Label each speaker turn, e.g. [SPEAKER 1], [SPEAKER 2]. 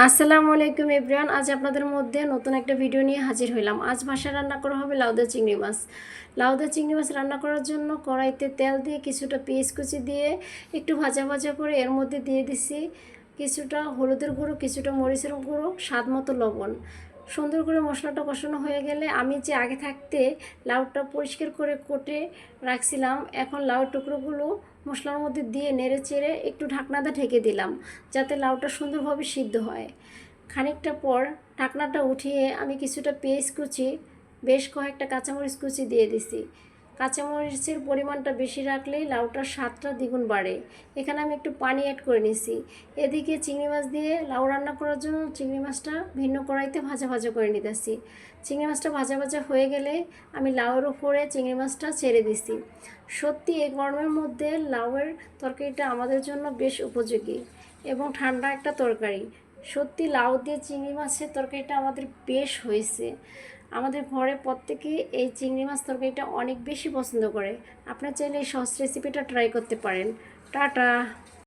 [SPEAKER 1] আসসালামু আলাইকুম এভরিওয়ান। আজ আপনাদের মধ্যে নতুন একটা ভিডিও নিয়ে হাজির হইলাম। আজ বাসায় রান্না করা হবে লাউদা চিংড়ি মাছ। লাউদা চিংড়ি মাছ রান্না করার জন্য কড়াইতে তেল দিয়ে কিছুটা পেঁয়াজ কুচি দিয়ে একটু ভাজা ভাজা করে এর মধ্যে দিয়ে দিছি কিছুটা হলুদের গুঁড়ো, কিছুটা মরিচের গুঁড়ো, স্বাদ মতো লবণ। সুন্দর করে মশলাটা কষানো হয়ে গেলে আমি যে আগে থাকতে লাউটা পরিষ্কার করে কেটে রাখছিলাম, এখন লাউ টুকরোগুলো মশলার মধ্যে দিয়ে নেড়ে চেড়ে একটু ঢাকনাটা ঢেকে দিলাম যাতে লাউটা সুন্দরভাবে সিদ্ধ হয়। খানিকটা পর ঢাকনাটা উঠিয়ে আমি কিছুটা পেঁয়াজ কুচি, বেশ কয়েকটা কাঁচামরিচ কুচি দিয়ে দিছি। কাঁচামরিচের পরিমাণটা বেশি রাখলেই লাউটার স্বাদটা দ্বিগুণ বাড়ে। এখানে আমি একটু পানি অ্যাড করে নিছি। এদিকে চিংড়ি মাছ দিয়ে লাউ রান্না করার জন্য চিংড়ি মাছটা ভিন্ন কড়াইতে ভাজা ভাজা করে নিতেছি। চিংড়ি মাছটা ভাজা ভাজা হয়ে গেলে আমি লাউয়ের উপরে চিংড়ি মাছটা ছেড়ে দিছি। সত্যি এই গরমের মধ্যে লাউয়ের তরকারিটা আমাদের জন্য বেশ উপযোগী এবং ঠান্ডা একটা তরকারি। সত্যি লাউ দিয়ে চিংড়ি মাছের তরকারিটা আমাদের বেশ হয়েছে। আমাদের ঘরে প্রত্যেকেই এই চিংড়ি মাছ তরকারিটা অনেক বেশি পছন্দ করে। আপনারা চাইলে এই সহজ রেসিপিটা ট্রাই করতে পারেন। টাটা।